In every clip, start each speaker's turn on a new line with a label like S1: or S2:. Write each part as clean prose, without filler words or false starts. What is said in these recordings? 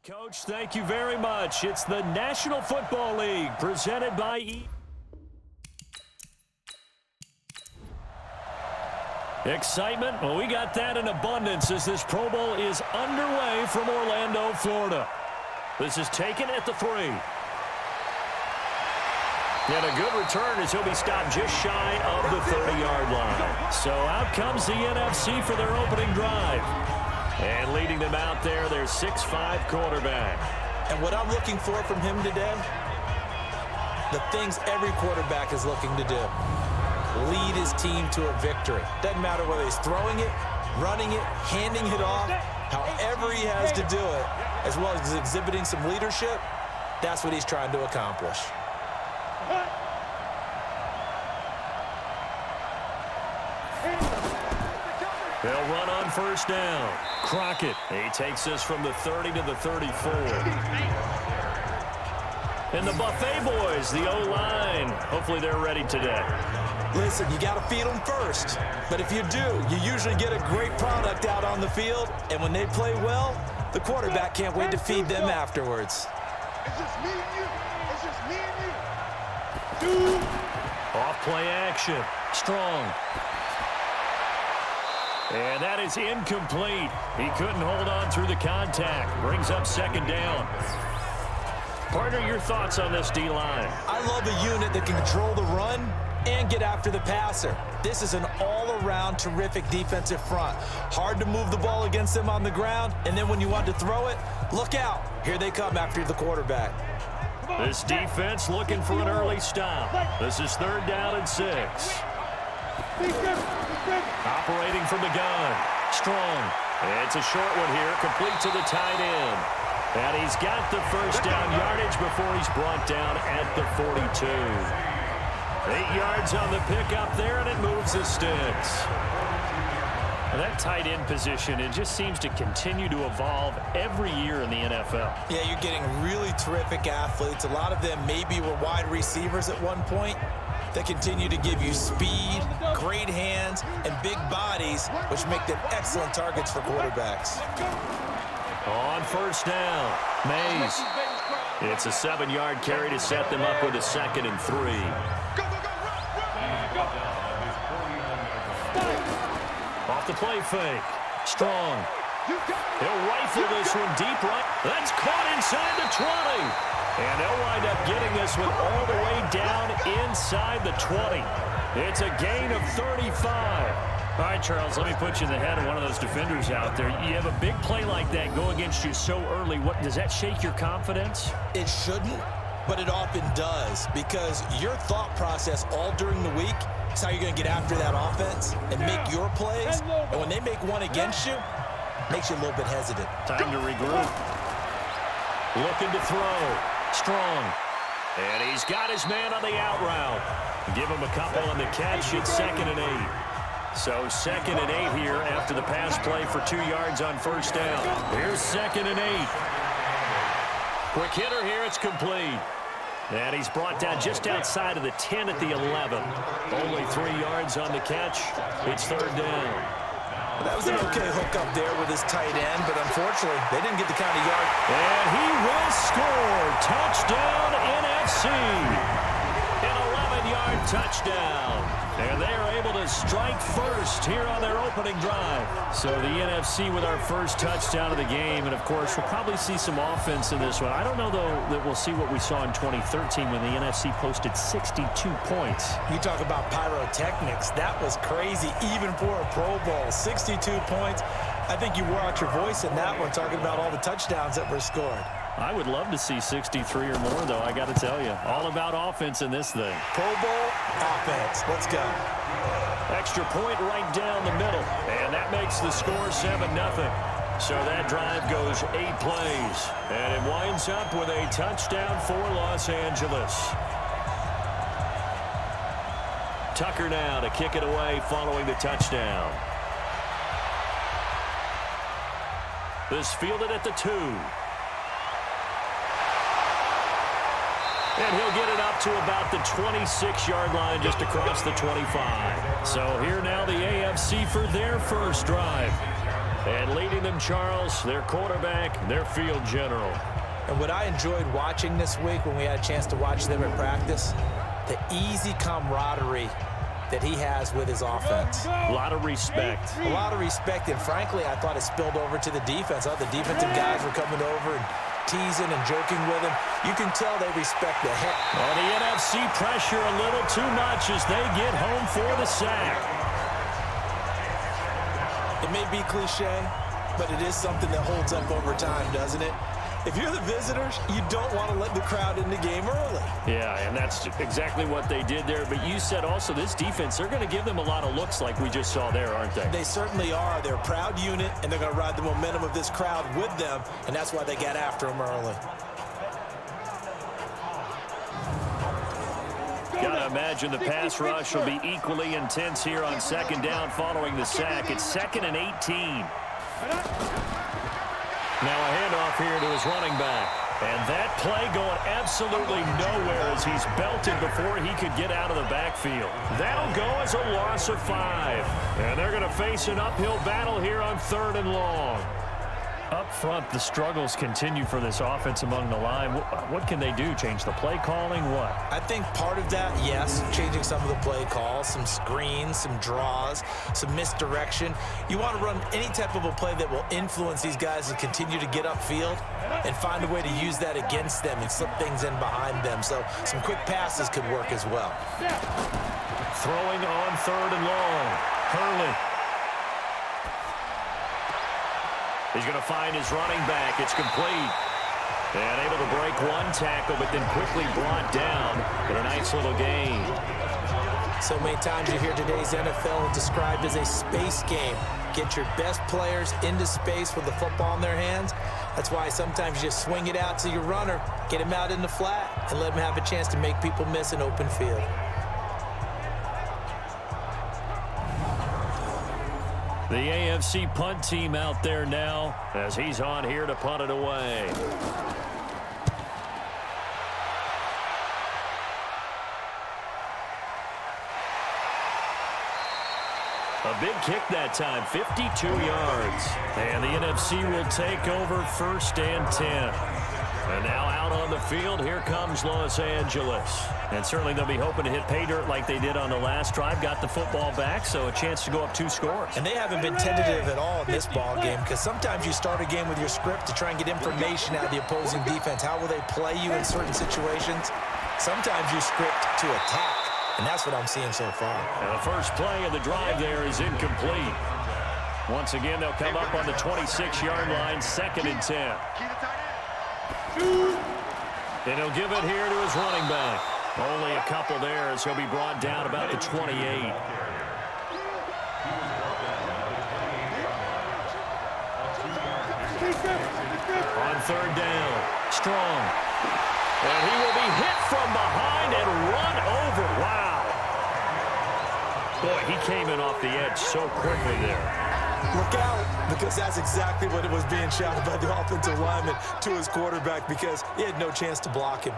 S1: Coach, thank you very much. It's the National Football League presented by Excitement? Well, we got that in abundance as this Pro Bowl is underway from Orlando, Florida. This is taken at the 3. And a good return as he'll be stopped just shy of the 30-yard line. So out comes the NFC for their opening drive. And leading them out there, their 6'5" quarterback.
S2: And what I'm looking for from him today, the things every quarterback is looking to do. Lead his team to a victory. Doesn't matter whether he's throwing it, running it, handing it off, however he has to do it, as well as exhibiting some leadership, that's what he's trying to accomplish.
S1: They'll run on first down. Crockett, he takes this from the 30 to the 34. And the Buffet boys, the O-line, hopefully they're ready today.
S2: Listen, you got to feed them first. But if you do, you usually get a great product out on the field. And when they play well, the quarterback can't wait to feed them afterwards.
S3: It's just me and you. It's just me and you.
S1: Off play action. Strong. And that is incomplete. He couldn't hold on through the contact. Brings up second down. Partner, your thoughts on this D-line?
S2: I love a unit that can control the run and get after the passer. This is an all-around terrific defensive front. Hard to move the ball against them on the ground, and then when you want to throw it, look out. Here they come after the quarterback.
S1: This defense looking for an early stop. This is 3rd down and 6. Operating from the gun. Strong. It's a short one here, complete to the tight end. And he's got the first down yardage before he's brought down at the 42. 8 yards on the pickup there, and it moves the sticks. That tight end position, it just seems to continue to evolve every year in the NFL.
S2: Yeah, you're getting really terrific athletes. A lot of them maybe were wide receivers at one point that continue to give you speed, great hands, and big bodies, which make them excellent targets for quarterbacks.
S1: On first down, Mays. It's a 7-yard carry to set them up with a 2nd and 3. Off the play fake. Strong. He'll rifle this one deep right. That's caught inside the 20. And they'll wind up getting this one all the way down inside the 20. It's a gain of 35. All right, Charles, let me put you in the head of one of those defenders out there. You have a big play like that go against you so early. What does that shake your confidence?
S2: It shouldn't, but it often does, because your thought process all during the week is how you're going to get after that offense and make your plays. And when they make one against you, it makes you a little bit hesitant.
S1: Time to regroup. Looking to throw. Strong. And he's got his man on the out route. Give him a couple on the catch. It's 2nd and 8. So 2nd and 8 here after the pass play for 2 yards on first down. Here's 2nd and 8. Quick hitter here. It's complete. And he's brought down just outside of the 10 at the 11. Only 3 yards on the catch. It's 3rd down.
S2: Well, that was an okay hook up there with his tight end, but unfortunately, they didn't get the kind of yard.
S1: And he will score. Touchdown, NFC. An 11-yard touchdown. And they are able to strike first here on their opening drive. So the NFC with our first touchdown of the game. And, of course, we'll probably see some offense in this one. I don't know, though, that we'll see what we saw in 2013 when the NFC posted 62 points.
S2: You talk about pyrotechnics. That was crazy, even for a Pro Bowl. 62 points. I think you wore out your voice in that one, talking about all the touchdowns that were scored.
S1: I would love to see 63 or more, though, I got to tell you. All about offense in this thing.
S2: Pro Bowl offense. Let's go.
S1: Extra point right down the middle. And that makes the score 7-0. So that drive goes 8 plays. And it winds up with a touchdown for Los Angeles. Tucker now to kick it away following the touchdown. This fielded at the 2. And he'll get it up to about the 26-yard line just across the 25. So here now the AFC for their first drive. And leading them, Charles, their quarterback, their field general.
S2: And what I enjoyed watching this week when we had a chance to watch them at practice, the easy camaraderie that he has with his offense.
S1: A lot of respect.
S2: A lot of respect, and frankly, I thought it spilled over to the defense. I thought the defensive guys were coming over and teasing and joking with him. You can tell they respect the heck.
S1: Well, the NFC pressure a little too much as they get home for the sack.
S2: It may be cliche, but it is something that holds up over time, doesn't it? If you're the visitors, you don't want to let the crowd in the game early.
S1: Yeah, and that's exactly what they did there. But you said also this defense, they're going to give them a lot of looks like we just saw there, aren't they?
S2: They certainly are. They're a proud unit, and they're going to ride the momentum of this crowd with them, and that's why they got after them early.
S1: Gotta imagine the pass rush will be equally intense here on second down following the sack. It's 2nd and 18. Now a handoff here to his running back. And that play going absolutely nowhere as he's belted before he could get out of the backfield. That'll go as a loss of 5. And they're going to face an uphill battle here on 3rd and long. Up front, the struggles continue for this offense among the line. What can they do? Change the play calling? What?
S2: I think part of that, yes, changing some of the play calls, some screens, some draws, some misdirection. You want to run any type of a play that will influence these guys to continue to get upfield and find a way to use that against them and slip things in behind them. So some quick passes could work as well.
S1: Throwing on 3rd and long. Hurley. He's going to find his running back. It's complete. And able to break one tackle, but then quickly brought down in a nice little gain.
S2: So many times you hear today's NFL described as a space game. Get your best players into space with the football in their hands. That's why sometimes you just swing it out to your runner, get him out in the flat, and let him have a chance to make people miss an open field.
S1: The AFC punt team out there now as he's on here to punt it away. A big kick that time, 52 yards. And the NFC will take over 1st and 10. And now out on the field, here comes Los Angeles. And certainly they'll be hoping to hit pay dirt like they did on the last drive. Got the football back, so a chance to go up 2 scores.
S2: And they haven't been tentative at all in this ball game because sometimes you start a game with your script to try and get information out of the opposing defense. How will they play you in certain situations? Sometimes you script to attack, and that's what I'm seeing so far.
S1: And the first play of the drive there is incomplete. Once again, they'll come up on the 26-yard line, 2nd and 10. And he'll give it here to his running back. Only a couple there as he'll be brought down about the 28. On 3rd down, Strong. And he will be hit from behind and run over. Wow. Boy, he came in off the edge so quickly there.
S2: Look out, because that's exactly what it was being shouted by the offensive lineman to his quarterback because he had no chance to block him.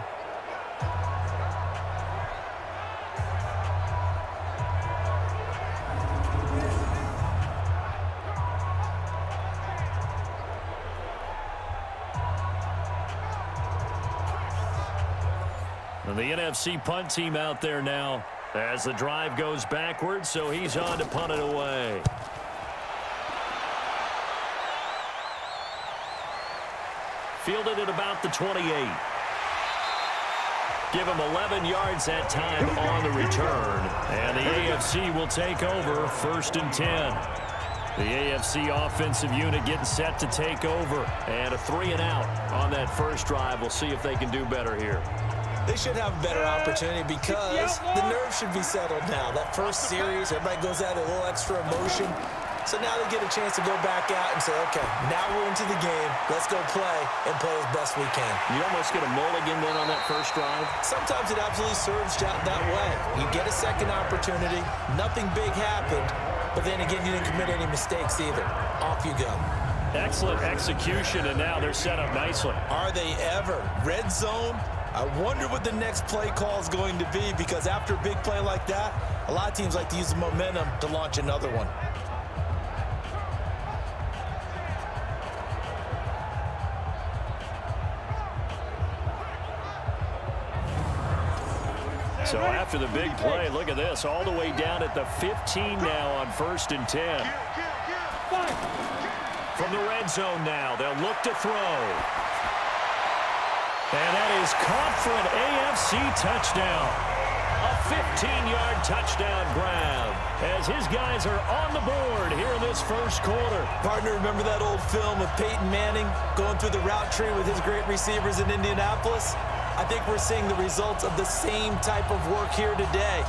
S1: And the NFC punt team out there now as the drive goes backwards, so he's on to punt it away. Fielded at about the 28. Give him 11 yards that time on the return. And the AFC will take over 1st and 10. The AFC offensive unit getting set to take over. And a 3-and-out on that first drive. We'll see if they can do better here.
S2: They should have a better opportunity because the nerves should be settled now. That first series, everybody goes out a little extra emotion. So now they get a chance to go back out and say, okay, now we're into the game. Let's go play and play as best we can.
S1: You almost get a mulligan then on that first drive?
S2: Sometimes it absolutely serves that way. You get a second opportunity. Nothing big happened. But then again, you didn't commit any mistakes either. Off you go.
S1: Excellent execution, and now they're set up nicely.
S2: Are they ever? Red zone? I wonder what the next play call is going to be because after a big play like that, a lot of teams like to use the momentum to launch another one.
S1: So after the big play, look at this, all the way down at the 15 now on 1st and 10. From the red zone now, they'll look to throw. And that is caught for an AFC touchdown. A 15-yard touchdown grab as his guys are on the board here in this first quarter.
S2: Partner, remember that old film of Peyton Manning going through the route tree with his great receivers in Indianapolis? I think we're seeing the results of the same type of work here today.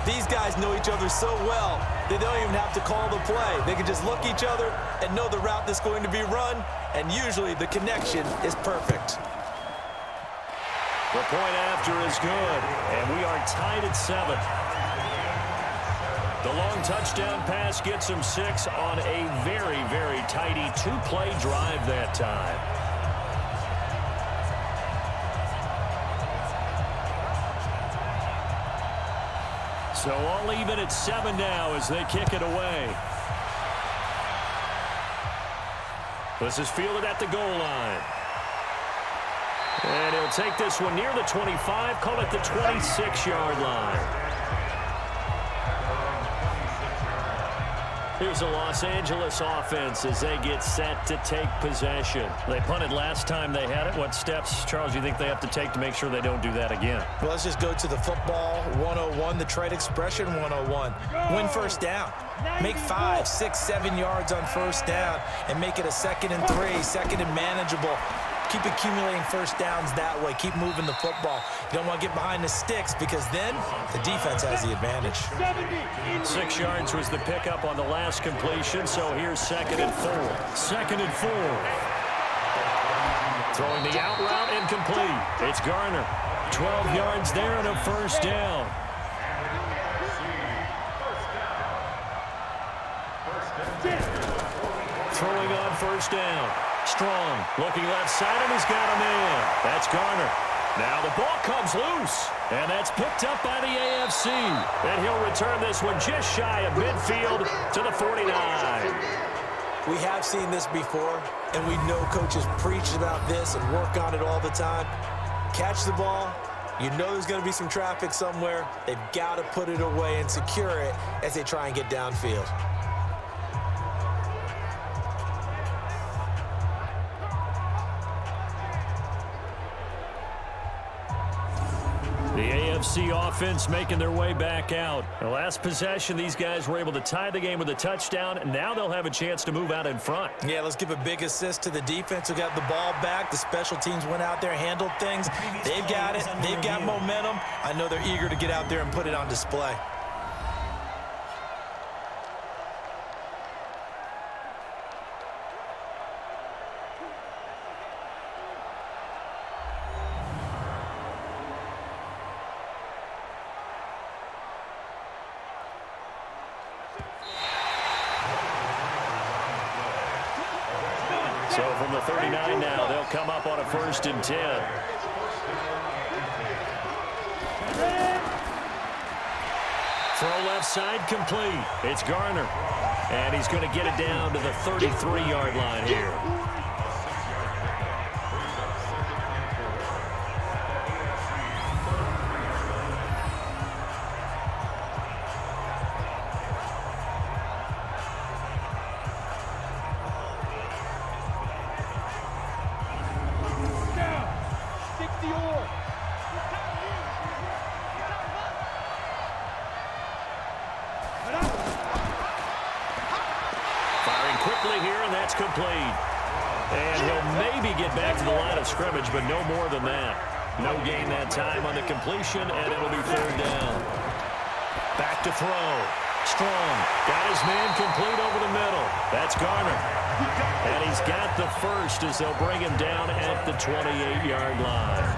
S2: These guys know each other so well, they don't even have to call the play. They can just look each other and know the route that's going to be run, and usually the connection is perfect.
S1: The point after is good, and we are tied at 7. The long touchdown pass gets him 6 on a very, very tidy 2-play drive that time. So all even at 7 now as they kick it away. This is fielded at the goal line. And he'll take this one near the 25, call it the 26-yard line. Here's the Los Angeles offense as they get set to take possession. They punted last time they had it. What steps, Charles, do you think they have to take to make sure they don't do that again?
S2: Well, let's just go to the football 101, the trade expression 101. Win first down. Make 5, 6, 7 yards on first down and make it a 2nd and 3, 2nd and manageable. Keep accumulating first downs that way. Keep moving the football. You don't want to get behind the sticks because then the defense has the advantage.
S1: 6 yards was the pickup on the last completion, so here's 2nd and 4. 2nd and 4. Throwing the out route incomplete. It's Garner. 12 yards there and a first down. Throwing on first down. Strong, looking left side, and he's got a man. That's Garner. Now the ball comes loose, and that's picked up by the AFC. And he'll return this one just shy of midfield to the 49.
S2: We have seen this before, and we know coaches preach about this and work on it all the time. Catch the ball. You know there's going to be some traffic somewhere. They've got to put it away and secure it as they try and get downfield.
S1: The AFC offense making their way back out. The last possession, these guys were able to tie the game with a touchdown, and now they'll have a chance to move out in front.
S2: Yeah, let's give a big assist to the defense who got the ball back. The special teams went out there, handled things. They've got it. They've got momentum. I know they're eager to get out there and put it on display.
S1: So from the 39 now, they'll come up on a 1st and 10. Throw left side complete. It's Garner. And he's going to get it down to the 33-yard line here. Quickly here, and that's complete. And he'll maybe get back to the line of scrimmage, but no more than that. No gain that time on the completion, and it'll be 3rd down. Back to throw. Strong. Got his man complete over the middle. That's Garner. And he's got the first as they'll bring him down at the 28-yard line.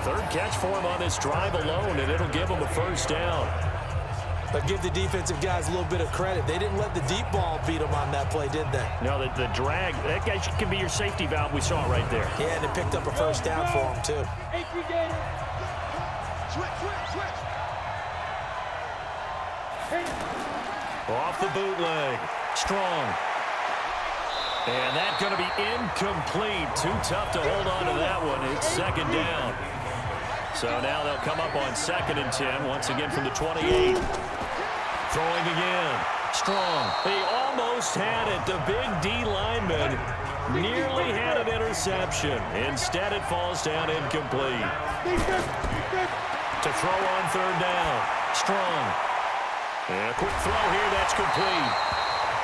S1: 3rd catch for him on this drive alone, and it'll give him a first down.
S2: But give the defensive guys a little bit of credit. They didn't let the deep ball beat them on that play, did they?
S1: No, the drag, that guy can be your safety valve. We saw it right there.
S2: Yeah, and it picked up a first down for him, too.
S1: Off the bootleg. Strong. And that's going to be incomplete. Too tough to hold on to that one. It's 2nd down. So now they'll come up on 2nd and 10, once again from the 28. Throwing again. Strong. He almost had it. The big D lineman nearly had an interception. Instead, it falls down incomplete. To throw on 3rd down. Strong. And a quick throw here. That's complete.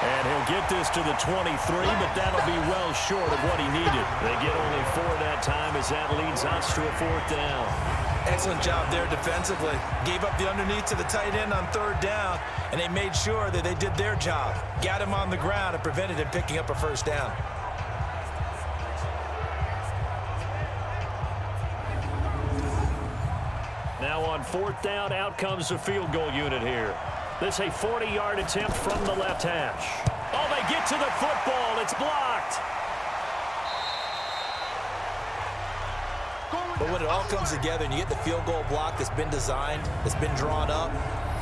S1: And he'll get this to the 23, but that'll be well short of what he needed. They get only 4 that time as that leads us to a 4th down.
S2: Excellent job there defensively. Gave up the underneath to the tight end on 3rd down, and they made sure that they did their job. Got him on the ground and prevented him picking up a 1st down.
S1: Now on 4th down, out comes the field goal unit here. This a 40-yard attempt from the left hash. Oh, they get to the football. It's blocked.
S2: But when it all comes together and you get the field goal block that's been designed, that's been drawn up,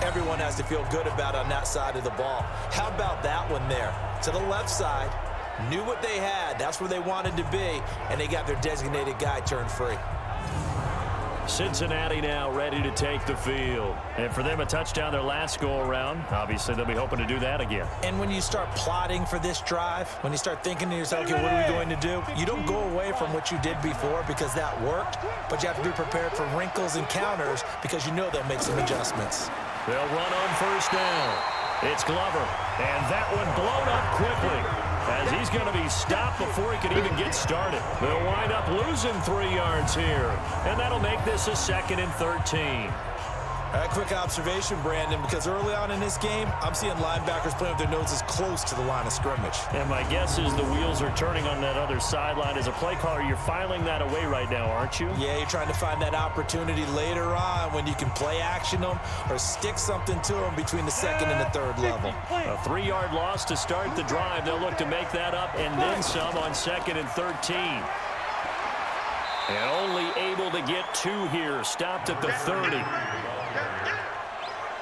S2: everyone has to feel good about on that side of the ball. How about that one there? To the left side, knew what they had. That's where they wanted to be, and they got their designated guy turned free.
S1: Cincinnati now ready to take the field. And for them, a touchdown their last go-around. Obviously, they'll be hoping to do that again.
S2: And when you start plotting for this drive, when you start thinking to yourself, okay, what are we going to do? You don't go away from what you did before because that worked, but you have to be prepared for wrinkles and counters because you know they'll make some adjustments.
S1: They'll run on 1st down. It's Glover, and that one blown up quickly as he's going to be stopped before he could even get started. They'll wind up losing 3 yards here, and that'll make this a 2nd and 13.
S2: A quick observation, Brandon, because early on in this game, I'm seeing linebackers playing with their noses close to the line of scrimmage.
S1: And my guess is the wheels are turning on that other sideline. As a play caller, you're filing that away right now, aren't you?
S2: Yeah, you're trying to find that opportunity later on when you can play action them or stick something to them between the 2nd and the 3rd level.
S1: A 3-yard loss to start the drive. They'll look to make that up and then some on 2nd and 13. And only able to get 2 here. Stopped at the 30.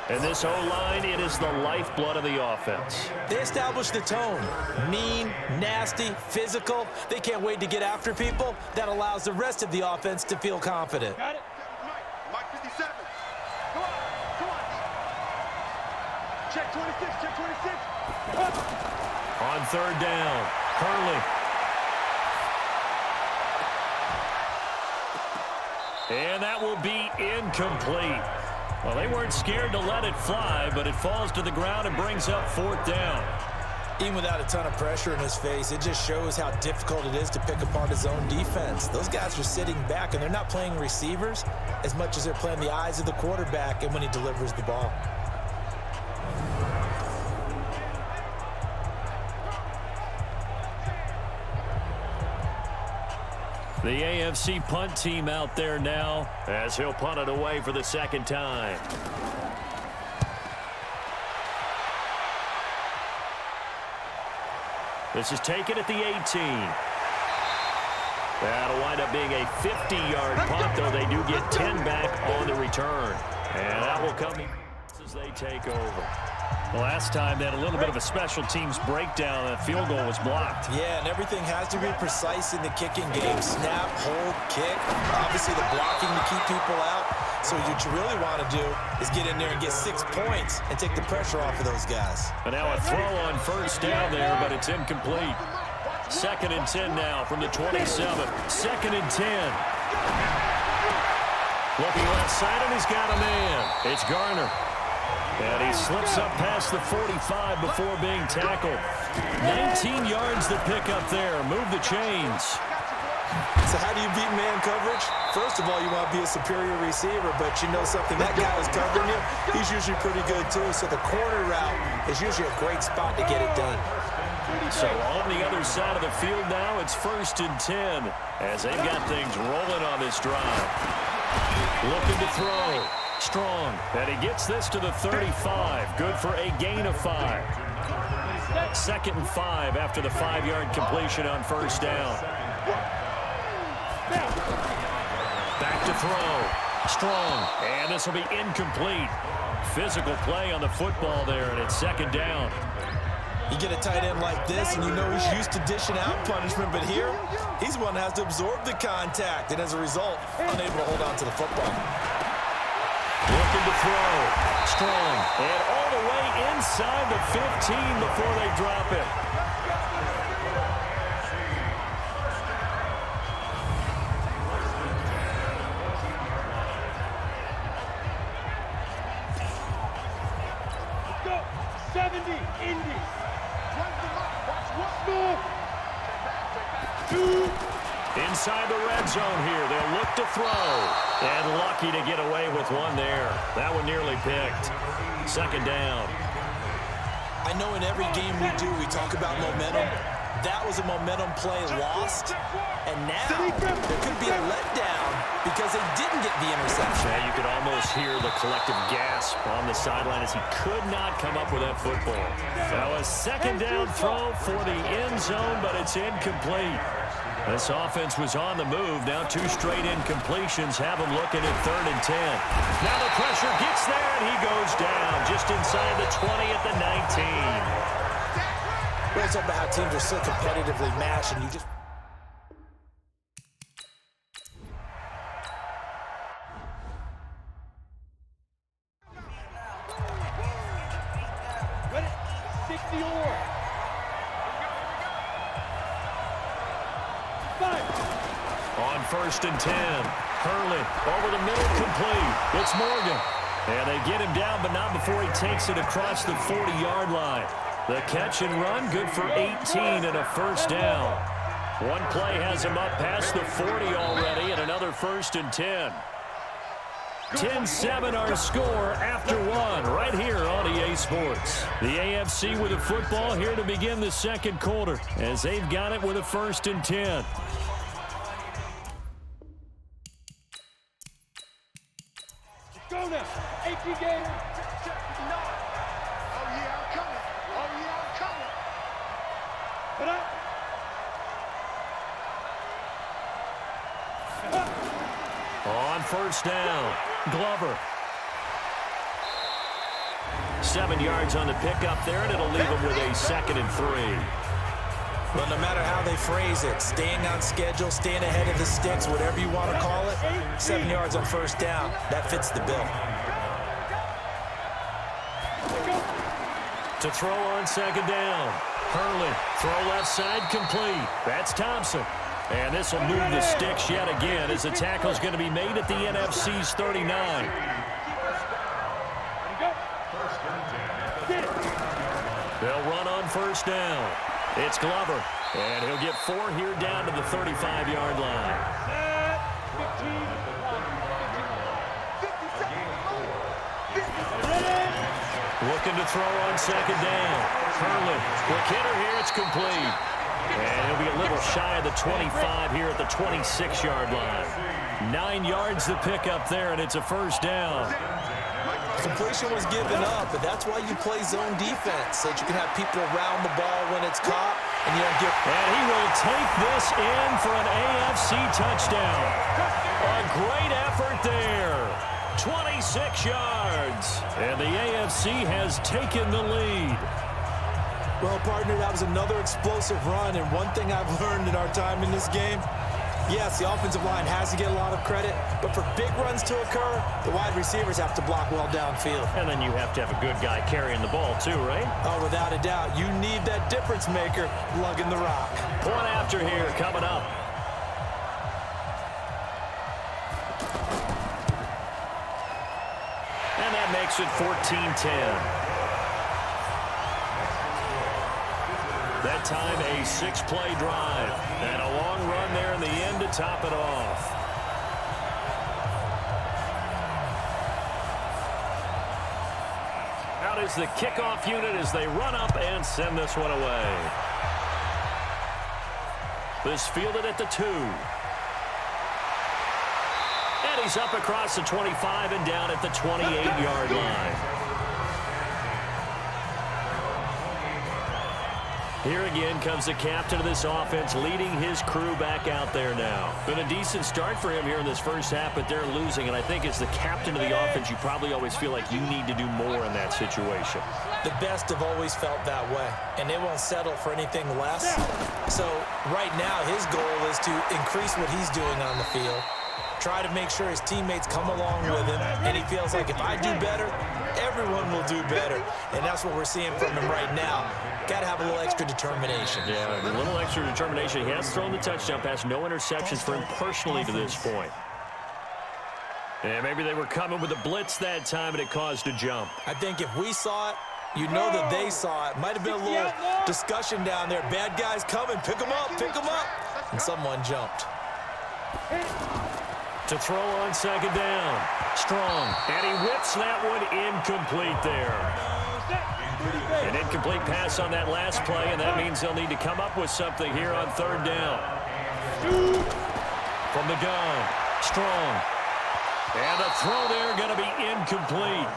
S1: And this O-line, it is the lifeblood of the offense.
S2: They established the tone. Mean, nasty, physical. They can't wait to get after people. That allows the rest of the offense to feel confident.
S3: Got it. Mike 57. Go on. Go on. Check 26. Check 26. Up.
S1: On 3rd down, Hurley. And that will be incomplete. Well, they weren't scared to let it fly, but it falls to the ground and brings up 4th down.
S2: Even without a ton of pressure in his face, it just shows how difficult it is to pick apart his own defense. Those guys are sitting back, and they're not playing receivers as much as they're playing the eyes of the quarterback and when he delivers the ball.
S1: The AFC punt team out there now as he'll punt it away for the 2nd time. This is taken at the 18. That'll wind up being a 50-yard punt, though they do get 10 back on the return. And that will come as they take over. The last time they had a little bit of a special teams breakdown. That field goal was blocked.
S2: Yeah, and everything has to be precise in the kicking game. Snap, hold, kick. Obviously the blocking to keep people out. So what you really want to do is get in there and get 6 points and take the pressure off of those guys.
S1: And now a throw on 1st down there, but it's incomplete. 2nd and 10 now from the 27. 2nd and 10. Looking left side, and he's got a man. It's Garner. And he slips up past the 45 before being tackled. 19 yards to pick up there. Move the chains.
S2: So how do you beat man coverage? First of all, you want to be a superior receiver, but you know something, that guy who's covering you, he's usually pretty good too. So the corner route is usually a great spot to get it done.
S1: So on the other side of the field now, it's 1st and 10 as they've got things rolling on this drive. Looking to throw. Strong. And he gets this to the 35. Good for a gain of 5. 2nd and 5 after the 5-yard completion on 1st down. Back to throw. Strong. And this will be incomplete. Physical play on the football there, and it's 2nd down.
S2: You get a tight end like this, and you know he's used to dishing out punishment, but here, he's the one that has to absorb the contact, and as a result, unable to hold on to the football.
S1: Looking to throw. Strong. And all the way inside the 15 before they drop it.
S3: Let's go. 70, Indy.
S1: Inside the red zone here. They'll look to throw. And lucky to get away with one there. That one nearly picked. Second down.
S2: I know in every game we do, we talk about momentum. That was a momentum play lost. And now there could be a letdown because they didn't get the interception.
S1: Yeah, you could almost hear the collective gasp on the sideline as he could not come up with that football. Now a second down throw for the end zone, but it's incomplete. This offense was on the move. Now two straight incompletions have him looking at 3rd and 10. Now the pressure gets there, and he goes down just inside the 20 at the 19.
S2: It's about how teams are so competitively matched, and you just...
S3: Ready? 60 or.
S1: On 1st and 10, Hurley over the middle, complete. It's Morgan. And they get him down, but not before he takes it across the 40-yard line. The catch and run, good for 18 and a first down. One play has him up past the 40 already, and another 1st and 10. 10-7 our score after one right here on EA Sports. The AFC with a football here to begin the second quarter as they've got it with a 1st and 10.
S3: Go now. 18 games.
S1: On 1st down, Glover. 7 yards on the pickup there, and it'll leave him with a 2nd and 3.
S2: But no matter how they phrase it, staying on schedule, staying ahead of the sticks, whatever you want to call it, 7 yards on 1st down, that fits the bill.
S1: To throw on 2nd down, Hurley, throw left side, complete. That's Thompson. And this will move the sticks yet again as the tackle's going to be made at the NFC's 39. They'll run on 1st down. It's Glover, and he'll get 4 here down to the 35-yard line. Looking to throw on 2nd down. Hurley, quick hitter here, it's complete. And he'll be a little shy of the 25 here at the 26-yard line. 9 yards to pick up there, and it's a 1st down.
S2: Completion was given up, but that's why you play zone defense, so that you can have people around the ball when it's caught, and you don't get...
S1: And he will take this in for an AFC touchdown. A great effort there. 26 yards. And the AFC has taken the lead.
S2: Well, partner, that was another explosive run, and one thing I've learned in our time in this game, yes, the offensive line has to get a lot of credit, but for big runs to occur, the wide receivers have to block well downfield.
S1: And then you have to have a good guy carrying the ball too, right?
S2: Oh, without a doubt. You need that difference maker lugging the rock.
S1: Point after here coming up. And that makes it 14-10. That time a 6-play drive and a long run there in the end to top it off. Out is the kickoff unit as they run up and send this one away. This fielded at the 2. And he's up across the 25 and down at the 28-yard line. Here again comes the captain of this offense, leading his crew back out there now. Been a decent start for him here in this first half, but they're losing. And I think as the captain of the offense, you probably always feel like you need to do more in that situation.
S2: The best have always felt that way, and they won't settle for anything less. So right now, his goal is to increase what he's doing on the field, try to make sure his teammates come along with him, and he feels like if I do better, everyone will do better. And that's what we're seeing from him right now. Got to have a little extra determination.
S1: Yeah, a little extra determination. He has thrown the touchdown pass. No interceptions for him personally to this point. And maybe they were coming with a blitz that time, and it caused a jump.
S2: I think if we saw it, you know that they saw it. Might have been a little discussion down there. Bad guys coming. Pick them up. Pick them up. And someone jumped.
S1: To throw on second down. Strong. And he whips that one incomplete there. An incomplete pass on that last play, and that means they'll need to come up with something here on third down. From the gun. Strong. And the throw there going to be incomplete.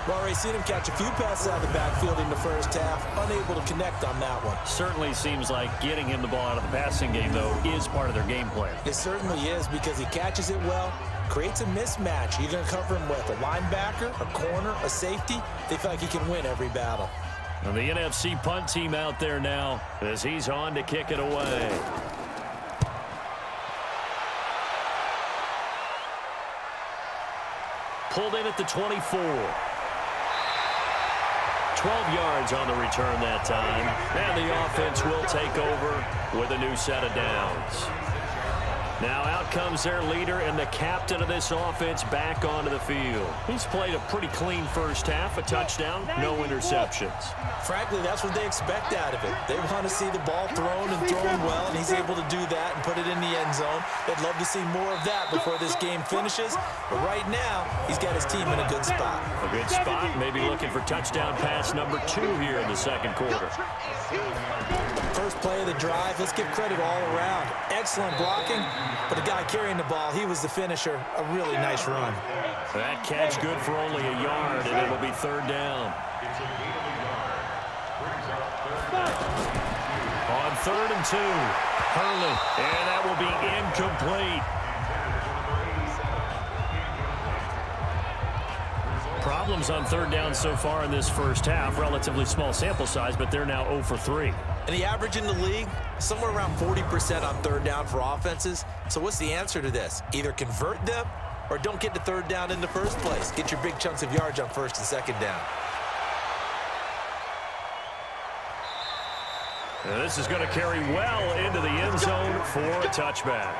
S2: Well, Ray, seen him catch a few passes out of the backfield in the first half, unable to connect on that one.
S1: Certainly seems like getting him the ball out of the passing game, though, is part of their game plan.
S2: It certainly is because he catches it well, creates a mismatch. You're going to cover him with a linebacker, a corner, a safety. They feel like he can win every battle.
S1: And the NFC punt team out there now as he's on to kick it away. Pulled in at the 24. 12 yards on the return that time. And the offense will take over with a new set of downs. Now out comes their leader and the captain of this offense back onto the field. He's played a pretty clean first half, a touchdown, no interceptions.
S2: Frankly, that's what they expect out of it. They want to see the ball thrown and thrown well, and he's able to do that and put it in the end zone. They'd love to see more of that before this game finishes. But right now, he's got his team in a good spot.
S1: A good spot, maybe looking for touchdown pass number 2 here in the second quarter.
S2: First play of the drive, let's give credit all around. Excellent blocking, but the guy carrying the ball, he was the finisher. A really nice run.
S1: That catch good for only a yard, and it'll be third down. On 3rd and 2, Hurley, and that will be incomplete. Problems on third down so far in this first half. Relatively small sample size, but they're now 0 for 3.
S2: And the average in the league, somewhere around 40% on third down for offenses. So what's the answer to this? Either convert them or don't get to third down in the first place. Get your big chunks of yards on first and second down.
S1: And this is going to carry well into the end zone for a touchback.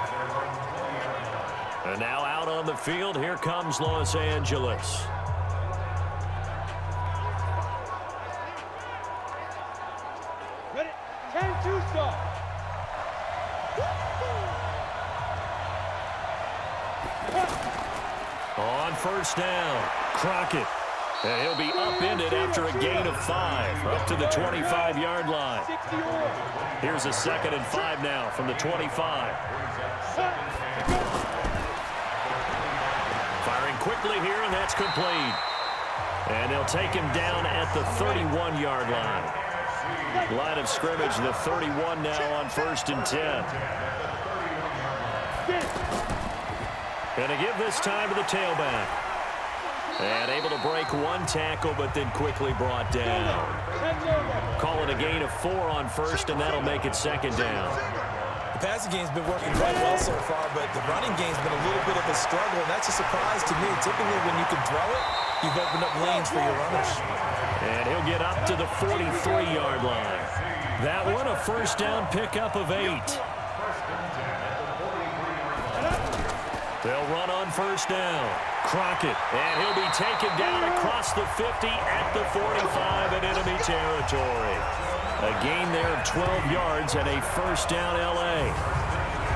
S1: And now out on the field, here comes Los Angeles.
S3: Ready? 10-2 start.
S1: On first down, Crockett. And he'll be upended after a gain of 5, up to the 25-yard line. Here's a 2nd and 5 now from the 25. Firing quickly here, and that's complete. And they'll take him down at the 31-yard line. Line of scrimmage, the 31 now on 1st and 10. And to give this time to the tailback. And able to break one tackle, but then quickly brought down. Calling a gain of 4 on first, and that'll make it 2nd down.
S2: The passing game's been working quite well so far, but the running game's been a little bit of a struggle, and that's a surprise to me. Typically, when you can throw it, you've opened up lanes for your runners.
S1: And he'll get up to the 43-yard line. That one, a first down pickup of 8. They'll run on first down. Crockett, and he'll be taken down across the 50 at the 45 in enemy territory. A gain there of 12 yards and a first down L.A.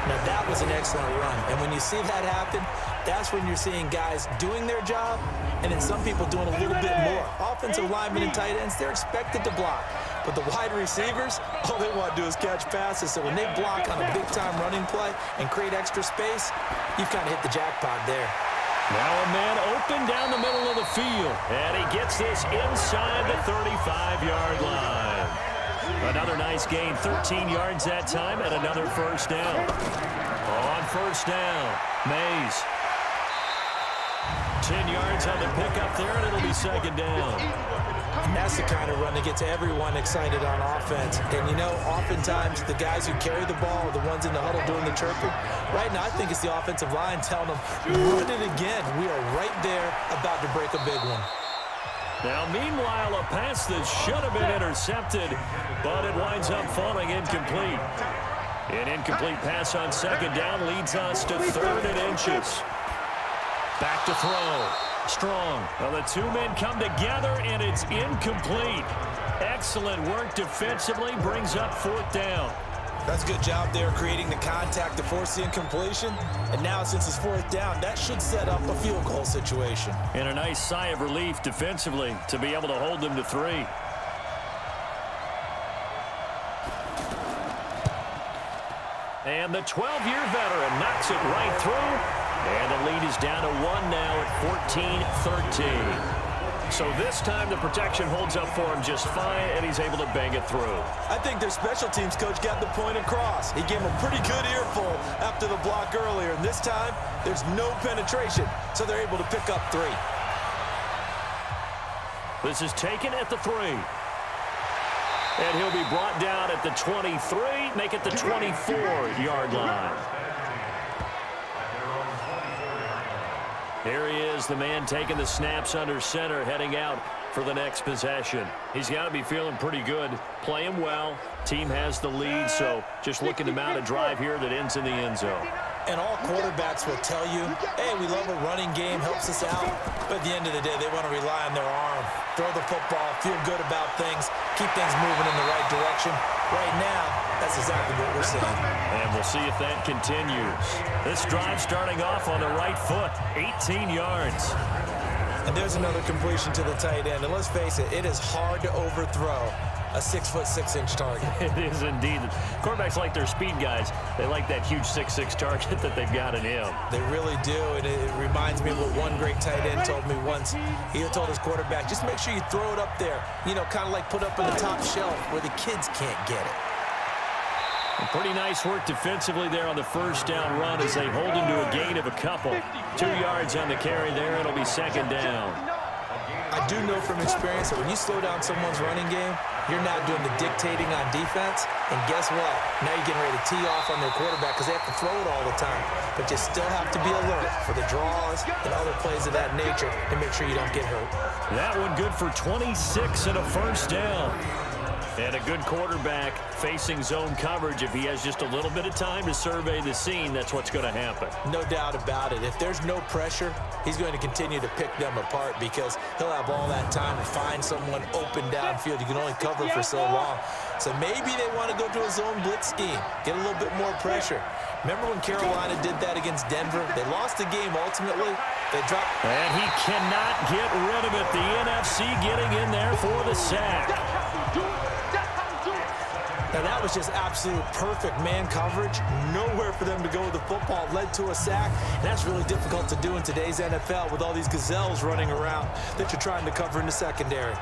S2: Now, that was an excellent run. And when you see that happen, that's when you're seeing guys doing their job and then some people doing a little bit more. Offensive linemen and tight ends, they're expected to block. But the wide receivers, all they want to do is catch passes. So when they block on a big-time running play and create extra space, you've kind of hit the jackpot there.
S1: Now a man open down the middle of the field. And he gets this inside the 35-yard line. Another nice gain, 13 yards that time, and another first down. On first down, Mays. 10 yards on the pickup there, and it'll be second down.
S2: And that's the kind of run that gets everyone excited on offense. And, you know, oftentimes the guys who carry the ball are the ones in the huddle doing the chirping. Right now, I think it's the offensive line telling them, run it again. We are right there about to break a big one.
S1: Now, meanwhile, a pass that should have been intercepted, but it winds up falling incomplete. An incomplete pass on second down leads us to 3rd and inches. Back to throw. Strong. Well, the two men come together, and it's incomplete. Excellent work defensively, brings up 4th down.
S2: That's a good job there creating the contact to force the incompletion. And now, since it's 4th down, that should set up a field goal situation.
S1: And a nice sigh of relief defensively to be able to hold them to 3. And the 12-year veteran knocks it right through. And the lead is down to 1 now at 14-13. So this time the protection holds up for him just fine, and he's able to bang it through.
S2: I think their special teams coach got the point across. He gave him a pretty good earful after the block earlier. And this time, there's no penetration, so they're able to pick up 3.
S1: This is taken at the 3. And he'll be brought down at the 23, make it the 24-yard line. Here he is, the man taking the snaps under center, heading out for the next possession. He's got to be feeling pretty good, playing well. Team has the lead, so just looking to mount a drive here that ends in the end zone.
S2: And all quarterbacks will tell you, hey, we love a running game, helps us out. But at the end of the day, they want to rely on their arm, throw the football, feel good about things, keep things moving in the right direction. Right now, that's exactly what we're seeing.
S1: And we'll see if that continues. This drive starting off on the right foot, 18 yards.
S2: And there's another completion to the tight end. And let's face it, it is hard to overthrow a 6'6" target.
S1: It is indeed. Quarterbacks like their speed guys. They like that huge 6'6" target that they've got in him.
S2: They really do, and it reminds me of what one great tight end told me once. He told his quarterback, just make sure you throw it up there, you know, kind of like put up on the top shelf where the kids can't get it.
S1: Pretty nice work defensively there on the first down run as they hold him to a gain of a couple. 2 yards on the carry there. It'll be second down.
S2: I do know from experience that when you slow down someone's running game, you're now doing the dictating on defense. And guess what? Now you're getting ready to tee off on their quarterback because they have to throw it all the time. But you still have to be alert for the draws and other plays of that nature to make sure you don't get hurt.
S1: That one good for 26 and a first down. And a good quarterback facing zone coverage. If he has just a little bit of time to survey the scene, that's what's going to happen.
S2: No doubt about it. If there's no pressure, he's going to continue to pick them apart because he'll have all that time to find someone open downfield. You can only cover for so long. So maybe they want to go to a zone blitz scheme, get a little bit more pressure. Remember when Carolina did that against Denver? They lost the game ultimately. They dropped.
S1: And he cannot get rid of it. The NFC getting in there for the sack.
S2: Now that was just absolute perfect man coverage. Nowhere for them to go with the football. Led to a sack. And that's really difficult to do in today's NFL with all these gazelles running around that you're trying to cover in the secondary.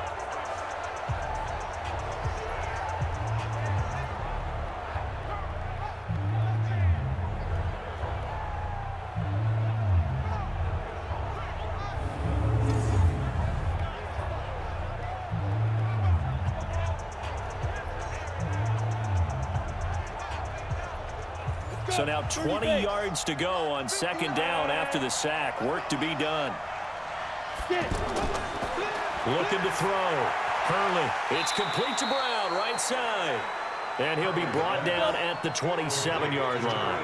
S1: So now 20 yards to go on second down after the sack. Work to be done. Looking to throw. Hurley. It's complete to Brown, right side. And he'll be brought down at the 27-yard line.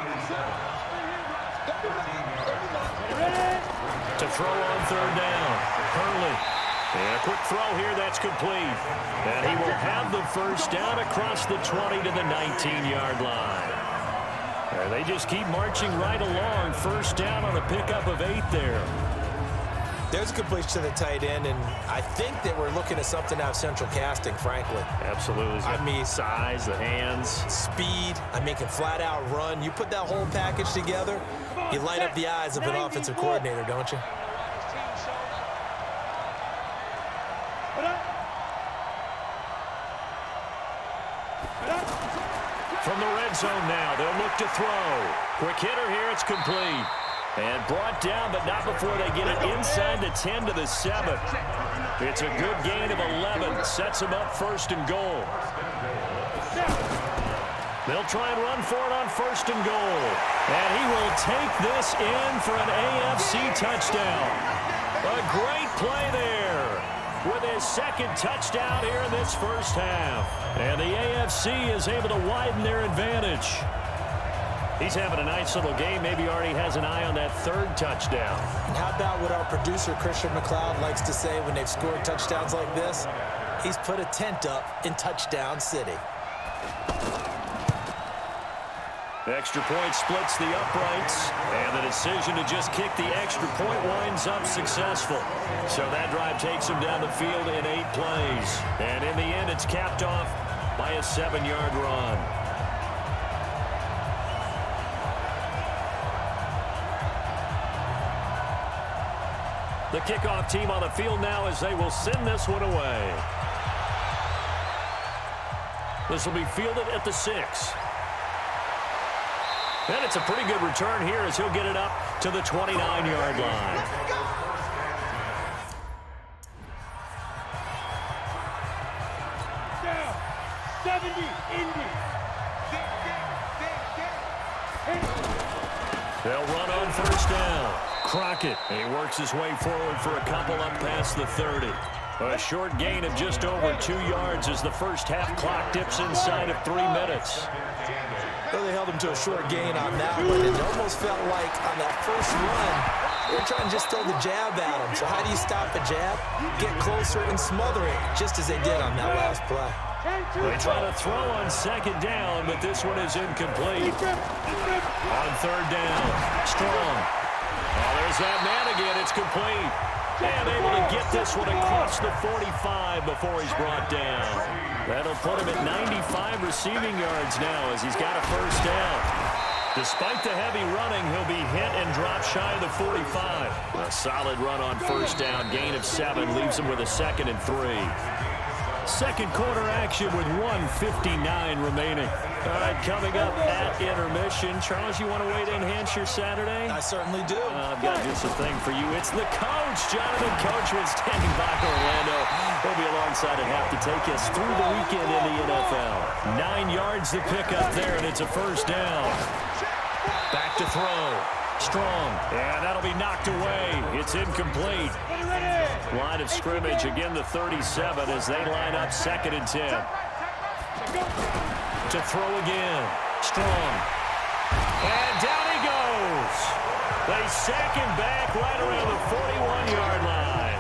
S1: To throw on third down. Hurley. And a quick throw here, that's complete. And he will have the first down across the 20 to the 19-yard line. They just keep marching right along. First down on a pickup of 8 there.
S2: There's a completion to the tight end, and I think that we're looking at something out of central casting, frankly.
S1: Absolutely.
S2: I mean,
S1: size, the hands.
S2: Speed. I mean, can flat out run. You put that whole package together, you light up the eyes of an offensive coordinator, don't you?
S1: From the red zone now, they'll look to throw. Quick hitter here, it's complete. And brought down, but not before they get it inside the 10 to the 7. It's a good gain of 11. Sets them up first and goal. They'll try and run for it on first and goal. And he will take this in for an AFC touchdown. A great play there with his second touchdown here in this first half. And the AFC is able to widen their advantage. He's having a nice little game. Maybe already has an eye on that third touchdown.
S2: And how about what our producer, Christian McLeod, likes to say when they've scored touchdowns like this? He's put a tent up in Touchdown City.
S1: The extra point splits the uprights, and the decision to just kick the extra point winds up successful. So that drive takes him down the field in 8 plays. And in the end, it's capped off by a 7-yard run. The kickoff team on the field now as they will send this one away. This will be fielded at the 6. And it's a pretty good return here as he'll get it up to the 29-yard line.
S3: Down. 70, Indy.
S1: They'll run on first down. Crockett, and he works his way forward for a couple up past the 30. A short gain of just over 2 yards as the first half clock dips inside of 3 minutes.
S2: Well, they held him to a short gain on that one. It almost felt like on that first run, they were trying to just throw the jab at him. So how do you stop a jab? Get closer and smother it, just as they did on that last play.
S1: They try to throw on second down, but this one is incomplete. On third down, Strong. Oh, there's that man again. It's complete. And able to get this one across the 45 before he's brought down. That'll put him at 95 receiving yards now as he's got a first down. Despite the heavy running, he'll be hit and drop shy of the 45. A solid run on first down. Gain of 7 leaves him with a 2nd and 3. Second quarter action with 1:59 remaining. All right, coming up at intermission. Charles, you want to wait to enhance your Saturday?
S2: I certainly do.
S1: I've got just a thing for you. It's the coach, Jonathan Coachman, standing by Orlando. He'll be alongside at half to take us through the weekend in the NFL. 9 yards to pick up there, and it's a first down. Back to throw. Strong. And that'll be knocked away. It's incomplete. Line of scrimmage, again the 37 as they line up 2nd and 10. To throw again. Strong. And down he goes. They sack him back right around the 41-yard line.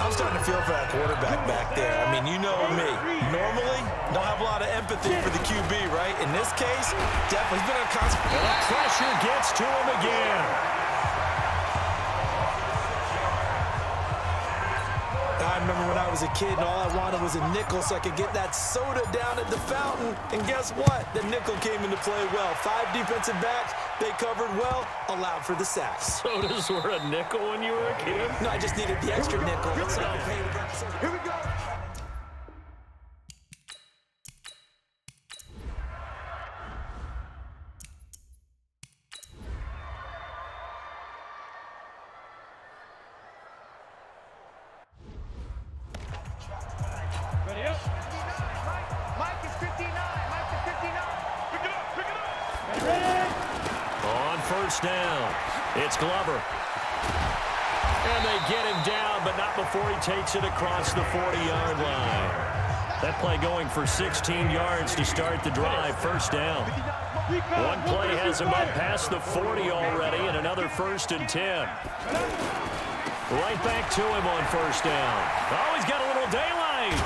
S2: I'm starting to feel for that quarterback back there. I mean, you know me. Normally, don't have a lot of empathy for the QB, right? In this case, definitely he's been a constant.
S1: And the pressure gets to him again.
S2: I remember when I was a kid and all I wanted was a nickel so I could get that soda down at the fountain. And guess what? The nickel came into play well. 5 defensive backs, they covered well, allowed for the sacks.
S1: Sodas were a nickel when you were a kid?
S2: No, I just needed the extra nickel. So I paid to grab soda.
S3: Here we go. Ready up. Mike is 59. Mike is 59. Pick it up. Pick it up. Ready?
S1: On first down, it's Glover. And they get him down, but not before he takes it across the 40-yard line. That play going for 16 yards to start the drive. First down. One play has him up past the 40 already, and another 1st and 10. Right back to him on first down. Oh, he's got a little daylight.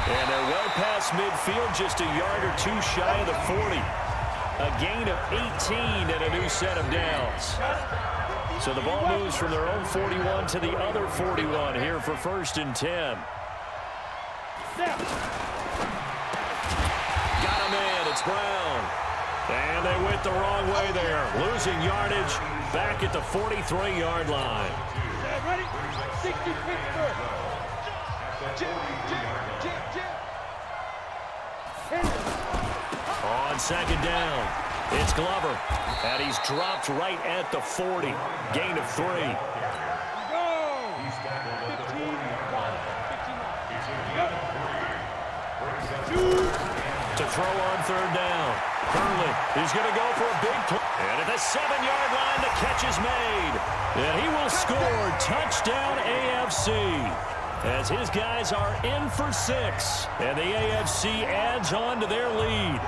S1: And they're well past midfield, just a yard or 2 shy of the 40. A gain of 18 and a new set of downs. So the ball moves from their own 41 to the other 41 here for 1st and 10. Got a man. It's Brown. And they went the wrong way there. Losing yardage back at the 43-yard line.
S3: Ready? 60 Pittsburgh.
S1: On 2nd down, it's Glover. And he's dropped right at the 40. Gain of 3. To throw on 3rd down. Hurley, he's going to go for a big play. And at the 7-yard line, the catch is made. And he will score. Touchdown AFC. As his guys are in for 6. And the AFC adds on to their lead.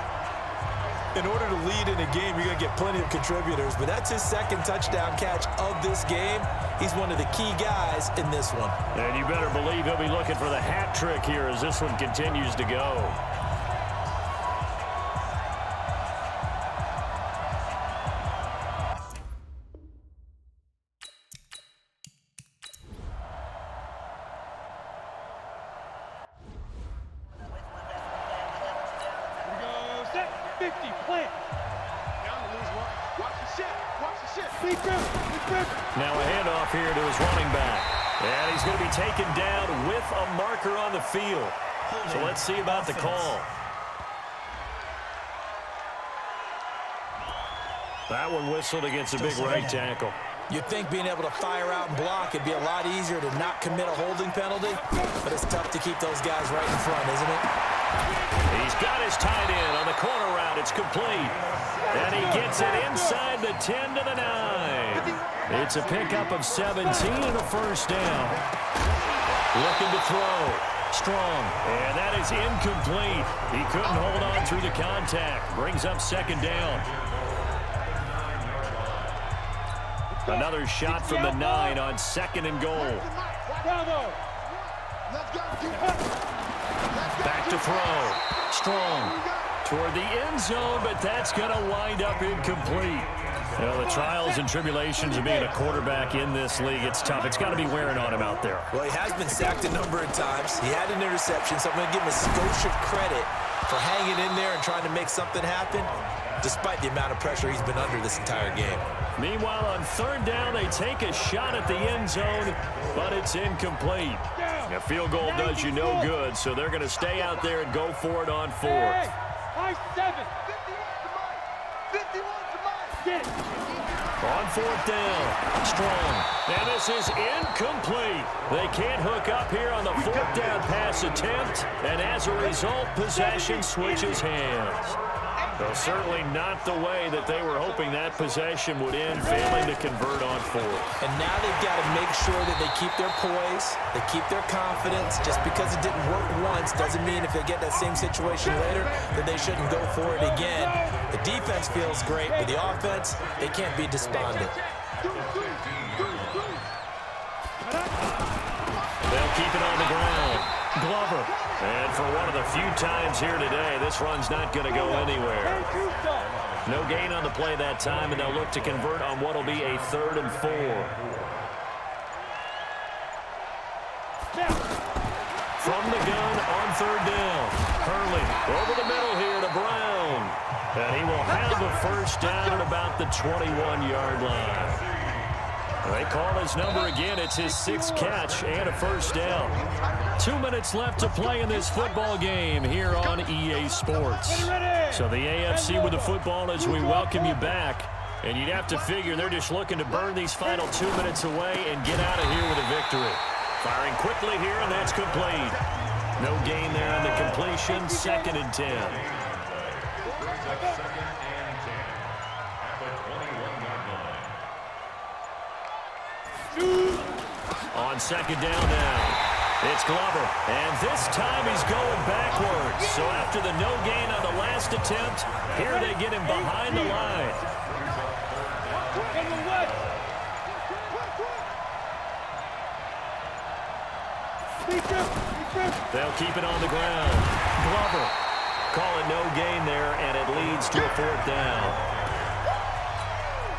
S2: In order to lead in a game, you're going to get plenty of contributors, but that's his 2nd touchdown catch of this game. He's one of the key guys in this one.
S1: And you better believe he'll be looking for the hat trick here as this one continues to go. Now a handoff here to his running back. And he's going to be taken down with a marker on the field. So let's see about the call. That one whistled against a big right tackle.
S2: You'd think being able to fire out and block would be a lot easier to not commit a holding penalty, but it's tough to keep those guys right in front, isn't it?
S1: He's got his tight end on the corner route. It's complete. And he gets it inside the 10 to the 9. It's a pickup of 17 and a 1st down. Looking to throw. Strong. And that is incomplete. He couldn't hold on through the contact. Brings up 2nd down. Another shot from the 9 on 2nd and goal. Back to throw. Strong. Toward the end zone, but that's going to wind up incomplete. You know, the trials and tribulations of being a quarterback in this league, it's tough. It's got to be wearing on him out there.
S2: Well, he has been sacked a number of times. He had an interception, so I'm going to give him a skosh of credit for hanging in there and trying to make something happen, despite the amount of pressure he's been under this entire game.
S1: Meanwhile, on 3rd down, they take a shot at the end zone, but it's incomplete. A field goal does you no good, so they're going to stay out there and go for it on 4th. On 4th down, Strong. And this is incomplete. They can't hook up here on the 4th down pass attempt, and as a result, possession switches hands. Well, certainly not the way that they were hoping that possession would end, failing to convert on 4th.
S2: And now they've got to make sure that they keep their poise, they keep their confidence. Just because it didn't work once doesn't mean if they get that same situation later that they shouldn't go for it again. The defense feels great, but the offense, they can't be despondent.
S1: They'll keep it on the ground. Glover. And for one of the few times here today, this run's not going to go anywhere. No gain on the play that time, and they'll look to convert on what will be a 3rd and 4. From the gun on 3rd down. Hurley over the middle here to Brown. And he will have the 1st down at about the 21-yard line. They call his number again. It's his 6th catch and a 1st down. 2 minutes left to play in this football game here on EA Sports. So the AFC with the football as we welcome you back. And you'd have to figure they're just looking to burn these final 2 minutes away and get out of here with a victory. Firing quickly here, and that's complete. No gain there on the completion. 2nd and 10. On 2nd down now. It's Glover, and this time he's going backwards. So after the no gain on the last attempt, here they get him behind the line. They'll keep it on the ground. Glover, call it no gain there, and it leads to a 4th down.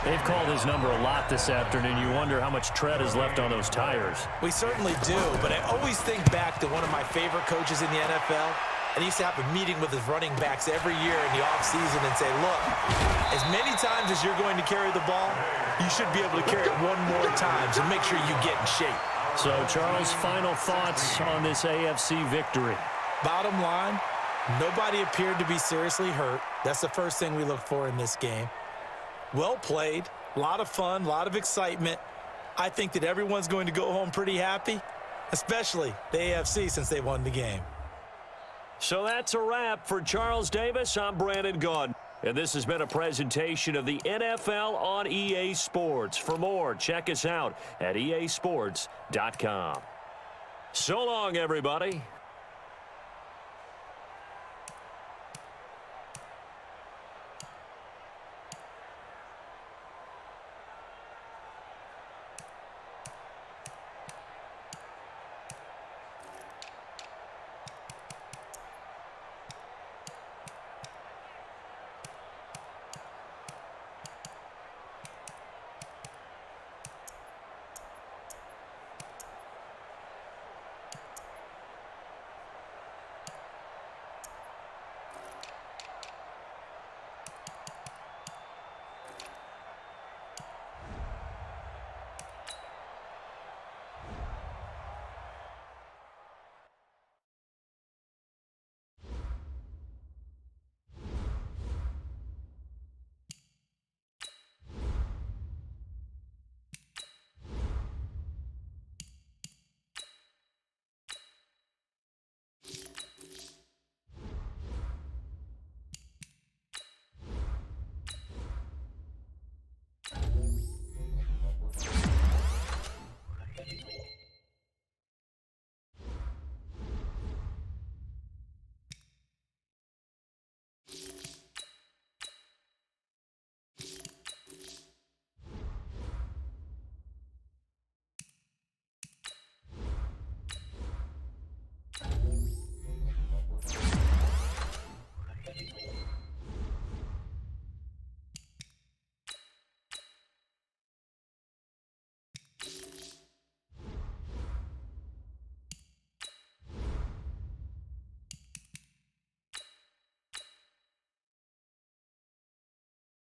S1: They've called his number a lot this afternoon. You wonder how much tread is left on those tires.
S2: We certainly do, but I always think back to one of my favorite coaches in the NFL, and he used to have a meeting with his running backs every year in the offseason and say, look, as many times as you're going to carry the ball, you should be able to carry it one more time, so make sure you get in shape.
S1: So, Charles, final thoughts on this AFC victory?
S2: Bottom line, nobody appeared to be seriously hurt. That's the first thing we look for in this game. Well played, a lot of fun, a lot of excitement. I think that everyone's going to go home pretty happy, especially the AFC since they won the game.
S1: So that's a wrap for Charles Davis. I'm Brandon Gaudin. And this has been a presentation of the NFL on EA Sports. For more, check us out at easports.com. So long, everybody.